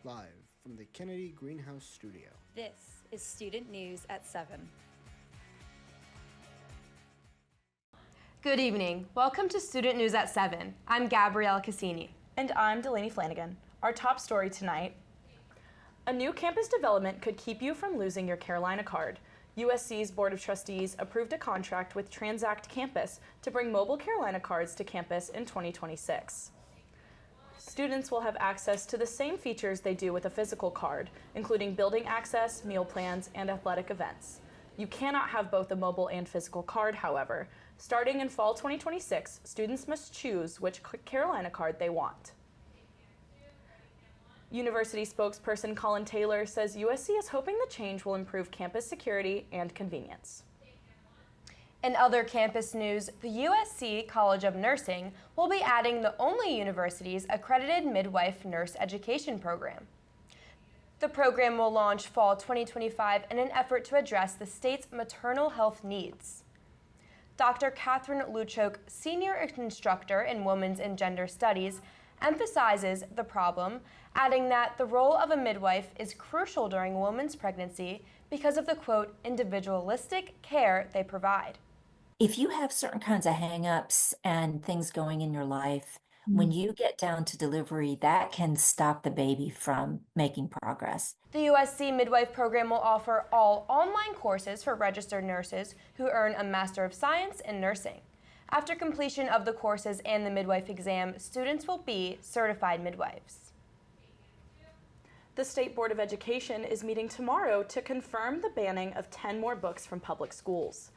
live from the Kennedy Greenhouse Studio. This is Student News at 7. Good evening. Welcome to Student News at 7. I'm Gabrielle Cassini. And I'm Delaney Flanagan. Our top story tonight: a new campus development could keep you from losing your Carolina card. USC's Board of Trustees approved a contract with Transact Campus to bring mobile Carolina cards to campus in 2026. Students will have access to the same features they do with a physical card, including building access, meal plans, and athletic events. You cannot have both a mobile and physical card, however. Starting in fall 2026, students must choose which Carolina card they want. University spokesperson Colin Taylor says USC is hoping the change will improve campus security and convenience. In other campus news, the USC College of Nursing will be adding the only university's accredited midwife nurse education program. The program will launch fall 2025 in an effort to address the state's maternal health needs. Dr. Katherine Luchok, senior instructor in Women's and Gender Studies, emphasizes the problem, adding that the role of a midwife is crucial during a woman's pregnancy because of the, quote, individualistic care they provide. If you have certain kinds of hang-ups and things going in your life, when you get down to delivery, that can stop the baby from making progress. The USC Midwife Program will offer all online courses for registered nurses who earn a Master of Science in Nursing. After completion of the courses and the midwife exam, students will be certified midwives. The State Board of Education is meeting tomorrow to confirm the banning of 10 more books from public schools.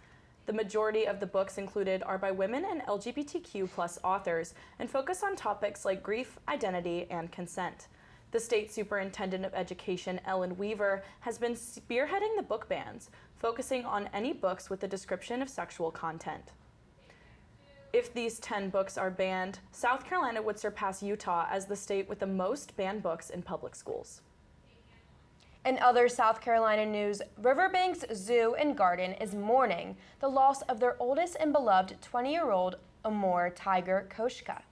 The majority of the books included are by women and LGBTQ+ authors and focus on topics like grief, identity, and consent. The State Superintendent of Education, Ellen Weaver, has been spearheading the book bans, focusing on any books with a description of sexual content. If these 10 books are banned, South Carolina would surpass Utah as the state with the most banned books in public schools. In other South Carolina news, Riverbanks Zoo and Garden is mourning the loss of their oldest and beloved 20-year-old Amur tiger, Koshka.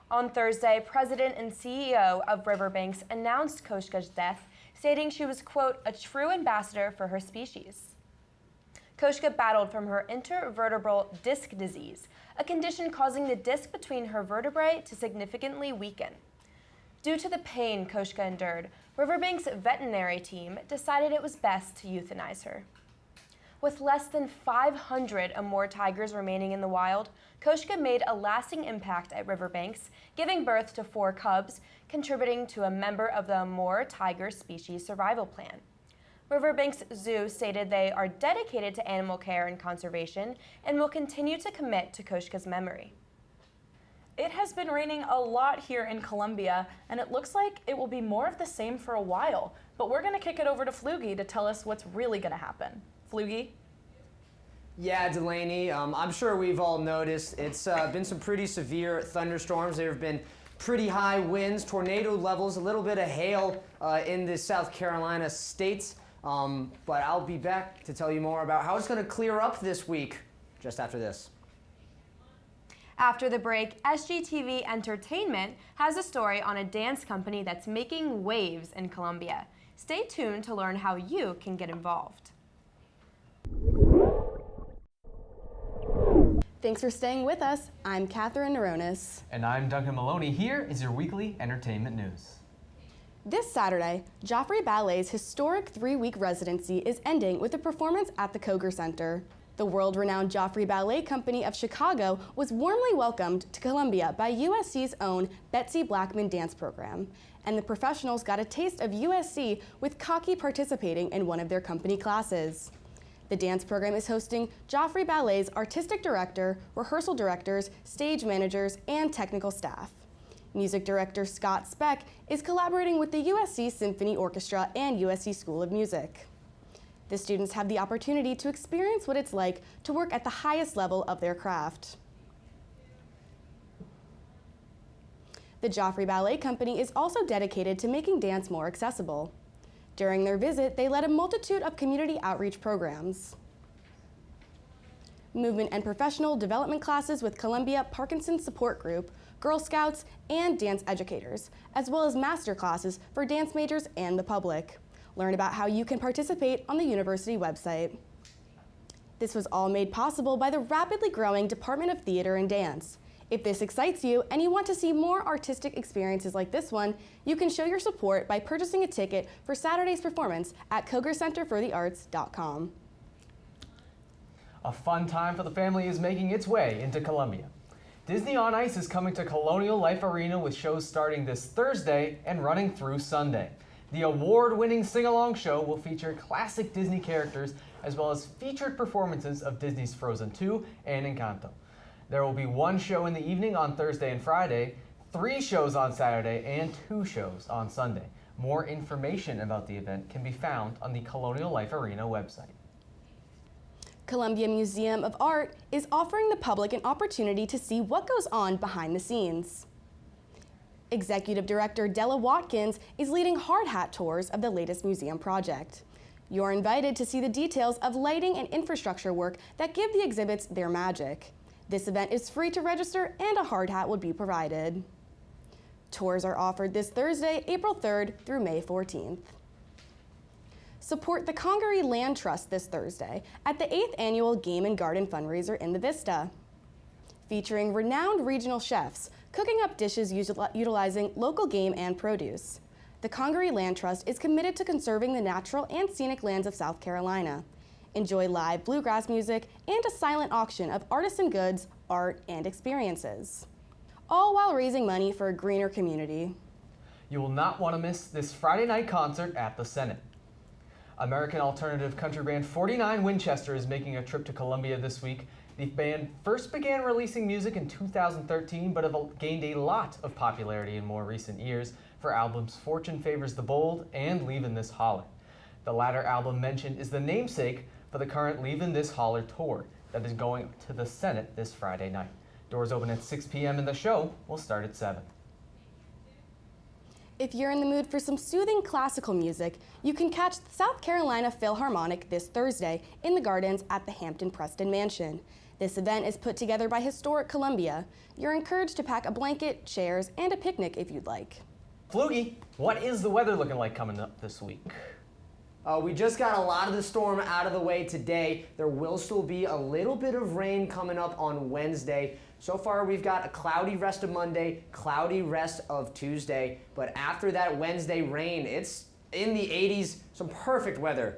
On Thursday, President and CEO of Riverbanks announced Koshka's death, stating she was, quote, a true ambassador for her species. Koshka battled from her intervertebral disc disease, a condition causing the disc between her vertebrae to significantly weaken. Due to the pain Koshka endured, Riverbanks' veterinary team decided it was best to euthanize her. With less than 500 Amur tigers remaining in the wild, Koshka made a lasting impact at Riverbanks, giving birth to 4 cubs, contributing to a member of the Amur tiger species survival plan. Riverbanks Zoo stated they are dedicated to animal care and conservation and will continue to commit to Koshka's memory. It has been raining a lot here in Columbia, and it looks like it will be more of the same for a while. But we're going to kick it over to Pflugi to tell us what's really going to happen. Pflugi? Yeah, Delaney, I'm sure we've all noticed it's been some pretty severe thunderstorms. There have been pretty high winds, tornado levels, a little bit of hail in the South Carolina states. But I'll be back to tell you more about how it's going to clear up this week just after this. After the break, SGTV Entertainment has a story on a dance company that's making waves in Columbia. Stay tuned to learn how you can get involved. Thanks for staying with us. I'm Katherine Naronis. And I'm Duncan Maloney. Here is your weekly entertainment news. This Saturday, Joffrey Ballet's historic 3-week residency is ending with a performance at the Koger Center. The world-renowned Joffrey Ballet Company of Chicago was warmly welcomed to Columbia by USC's own Betsy Blackman dance program, and the professionals got a taste of USC with Cocky participating in one of their company classes. The dance program is hosting Joffrey Ballet's artistic director, rehearsal directors, stage managers, and technical staff. Music director Scott Speck is collaborating with the USC Symphony Orchestra and USC School of Music. The students have the opportunity to experience what it's like to work at the highest level of their craft. The Joffrey Ballet Company is also dedicated to making dance more accessible. During their visit, they led a multitude of community outreach programs. Movement and professional development classes with Columbia Parkinson's Support Group Girl Scouts, and dance educators, as well as master classes for dance majors and the public. Learn about how you can participate on the university website. This was all made possible by the rapidly growing Department of Theater and Dance. If this excites you and you want to see more artistic experiences like this one, you can show your support by purchasing a ticket for Saturday's performance at KogerCenterForTheArts.com. A fun time for the family is making its way into Columbia. Disney on Ice is coming to Colonial Life Arena with shows starting this Thursday and running through Sunday. The award-winning sing-along show will feature classic Disney characters as well as featured performances of Disney's Frozen 2 and Encanto. There will be one show in the evening on Thursday and Friday, 3 shows on Saturday, and 2 shows on Sunday. More information about the event can be found on the Colonial Life Arena website. Columbia Museum of Art is offering the public an opportunity to see what goes on behind the scenes. Executive Director Della Watkins is leading hard hat tours of the latest museum project. You're invited to see the details of lighting and infrastructure work that give the exhibits their magic. This event is free to register and a hard hat would be provided. Tours are offered this Thursday, April 3rd through May 14th. Support the Congaree Land Trust this Thursday at the 8th Annual Game and Garden Fundraiser in the Vista. Featuring renowned regional chefs cooking up dishes utilizing local game and produce. The Congaree Land Trust is committed to conserving the natural and scenic lands of South Carolina. Enjoy live bluegrass music and a silent auction of artisan goods, art, and experiences. All while raising money for a greener community. You will not want to miss this Friday night concert at the Senate. American alternative country band 49 Winchester is making a trip to Columbia this week. The band first began releasing music in 2013, but have gained a lot of popularity in more recent years for albums Fortune Favors the Bold and Leavin' This Holler. The latter album mentioned is the namesake for the current Leavin' This Holler tour that is going to the Senate this Friday night. Doors open at 6 p.m. and the show will start at 7. If you're in the mood for some soothing classical music, you can catch the South Carolina Philharmonic this Thursday in the Gardens at the Hampton Preston Mansion. This event is put together by Historic Columbia. You're encouraged to pack a blanket, chairs, and a picnic if you'd like. Pflugi, what is the weather looking like coming up this week? We just got a lot of the storm out of the way today. There will still be a little bit of rain coming up on Wednesday. So far, we've got a cloudy rest of Monday, cloudy rest of Tuesday. But after that Wednesday rain, it's in the 80s, some perfect weather.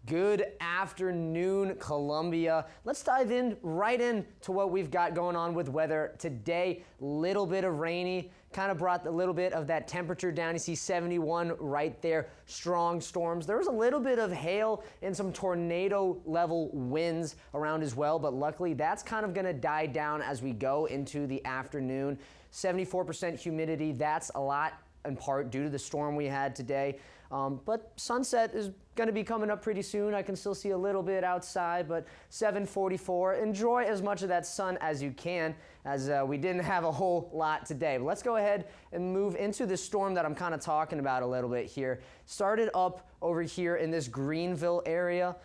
Good afternoon, Columbia. Let's dive right into what we've got going on with weather today. Little bit of rainy, kind of brought a little bit of that temperature down. You see 71 right there, strong storms. There was a little bit of hail and some tornado level winds around as well, but luckily that's kind of gonna die down as we go into the afternoon. 74% humidity, that's a lot in part due to the storm we had today. But sunset is going to be coming up pretty soon. I can still see a little bit outside, but 7:44. Enjoy as much of that sun as you can, as we didn't have a whole lot today. But let's go ahead and move into this storm that I'm kind of talking about a little bit here. Started up over here in this Greenville area.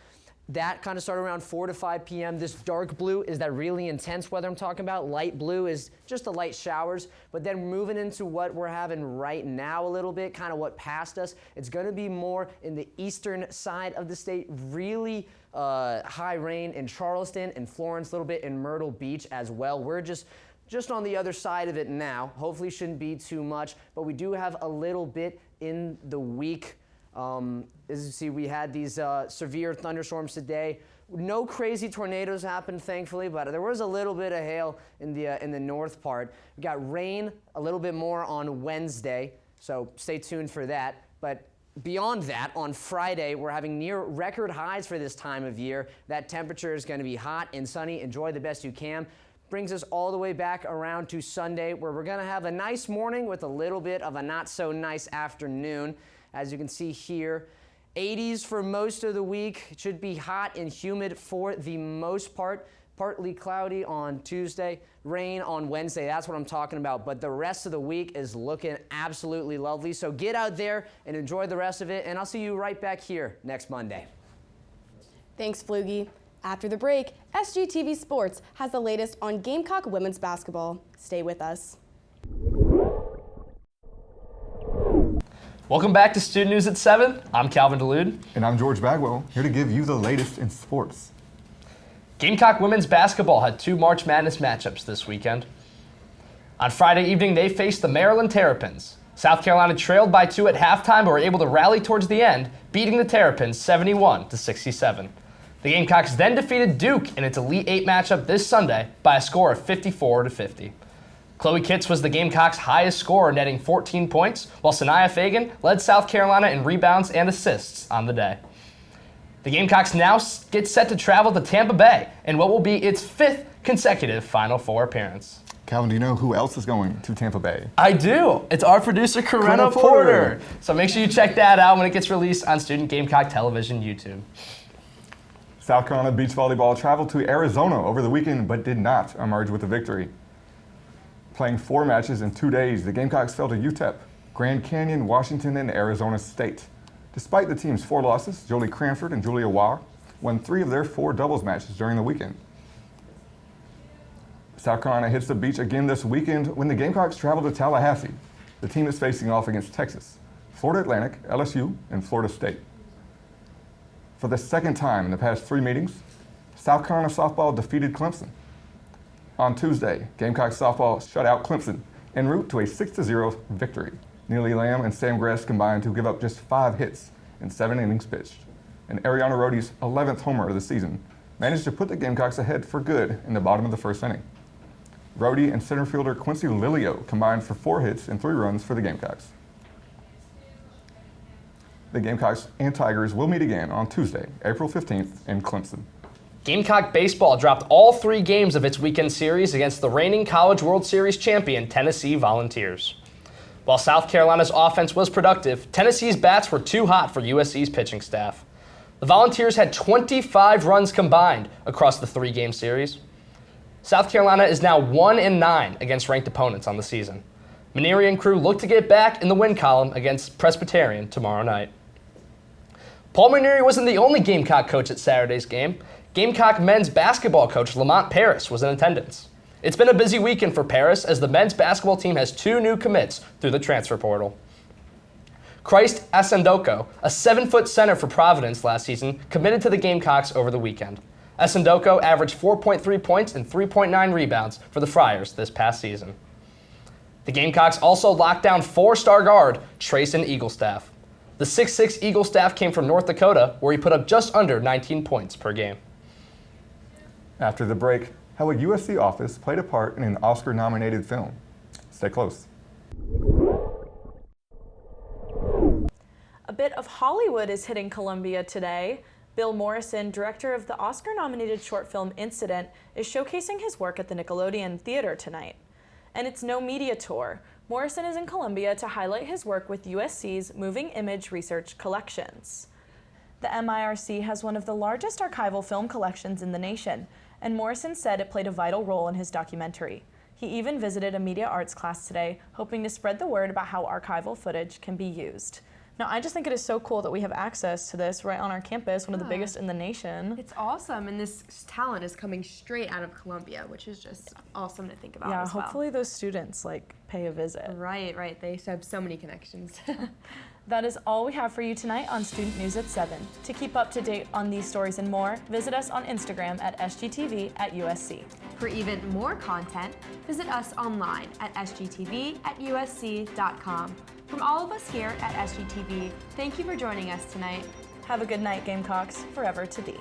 That kind of started around 4 to 5 p.m. This dark blue is that really intense weather I'm talking about. Light blue is just the light showers. But then moving into what we're having right now a little bit, kind of what passed us, it's going to be more in the eastern side of the state. Really high rain in Charleston and Florence, a little bit in Myrtle Beach as well. We're just on the other side of it now. Hopefully shouldn't be too much, but we do have a little bit in the week. As you see, we had these severe thunderstorms today. No crazy tornadoes happened, thankfully, but there was a little bit of hail in the north part. We got rain a little bit more on Wednesday, so stay tuned for that. But beyond that, on Friday, we're having near record highs for this time of year. That temperature is going to be hot and sunny. Enjoy the best you can. Brings us all the way back around to Sunday, where we're going to have a nice morning with a little bit of a not so nice afternoon. As you can see here, 80s for most of the week. It should be hot and humid for the most part. Partly cloudy on Tuesday, rain on Wednesday. That's what I'm talking about. But the rest of the week is looking absolutely lovely. So get out there and enjoy the rest of it. And I'll see you right back here next Monday. Thanks, Pflugi. After the break, SGTV Sports has the latest on Gamecock women's basketball. Stay with us. Welcome back to Student News at 7. I'm Calvin DeLude. And I'm George Bagwell, here to give you the latest in sports. Gamecock women's basketball had 2 March Madness matchups this weekend. On Friday evening, they faced the Maryland Terrapins. South Carolina trailed by 2 at halftime, but were able to rally towards the end, beating the Terrapins 71-67. The Gamecocks then defeated Duke in its Elite 8 matchup this Sunday by a score of 54-50. Chloe Kitts was the Gamecocks' highest scorer, netting 14 points, while Sanaya Fagan led South Carolina in rebounds and assists on the day. The Gamecocks now get set to travel to Tampa Bay in what will be its 5th consecutive Final Four appearance. Calvin, do you know who else is going to Tampa Bay? I do. It's our producer, Karenna Porter. So make sure you check that out when it gets released on Student Gamecock Television YouTube. South Carolina beach volleyball traveled to Arizona over the weekend, but did not emerge with a victory. Playing 4 matches in 2 days, the Gamecocks fell to UTEP, Grand Canyon, Washington, and Arizona State. Despite the team's 4 losses, Jolie Cranford and Julia Waugh won 3 of their 4 doubles matches during the weekend. South Carolina hits the beach again this weekend when the Gamecocks travel to Tallahassee. The team is facing off against Texas, Florida Atlantic, LSU, and Florida State. For the second time in the past 3 meetings, South Carolina softball defeated Clemson. On Tuesday, Gamecocks softball shut out Clemson en route to a 6-0 victory. Neely Lamb and Sam Gress combined to give up just 5 hits in 7 innings pitched. And Ariana Rohde's 11th homer of the season managed to put the Gamecocks ahead for good in the bottom of the first inning. Rohde and center fielder Quincy Lilio combined for 4 hits and 3 runs for the Gamecocks. The Gamecocks and Tigers will meet again on Tuesday, April 15th in Clemson. Gamecock baseball dropped all 3 games of its weekend series against the reigning College World Series champion Tennessee Volunteers. While South Carolina's offense was productive, Tennessee's bats were too hot for USC's pitching staff. The Volunteers had 25 runs combined across the 3-game series. South Carolina is now 1-9 against ranked opponents on the season. Maneri and crew look to get back in the win column against Presbyterian tomorrow night. Paul Maneri wasn't the only Gamecock coach at Saturday's game. Gamecock men's basketball coach Lamont Paris was in attendance. It's been a busy weekend for Paris as the men's basketball team has 2 new commits through the transfer portal. Christ Asendoko, a 7-foot center for Providence last season, committed to the Gamecocks over the weekend. Asendoko averaged 4.3 points and 3.9 rebounds for the Friars this past season. The Gamecocks also locked down 4-star guard Trayson Eaglestaff. The 6'6" Eaglestaff came from North Dakota, where he put up just under 19 points per game. After the break, how a USC office played a part in an Oscar-nominated film. Stay close. A bit of Hollywood is hitting Columbia today. Bill Morrison, director of the Oscar-nominated short film Incident, is showcasing his work at the Nickelodeon Theater tonight. And it's no media tour. Morrison is in Columbia to highlight his work with USC's Moving Image Research Collections. The MIRC has one of the largest archival film collections in the nation, and Morrison said it played a vital role in his documentary. He even visited a media arts class today, hoping to spread the word about how archival footage can be used. Now, I just think it is so cool that we have access to this right on our campus, one of the biggest in the nation. It's awesome, and this talent is coming straight out of Columbia, which is just awesome to think about Yeah, as well. hopefully those students pay a visit. Right, they have so many connections. That is all we have for you tonight on Student News at 7. To keep up to date on these stories and more, visit us on Instagram at SGTV@USC. For even more content, visit us online at sgtv@usc.com. From all of us here at SGTV, thank you for joining us tonight. Have a good night, Gamecocks, forever to be.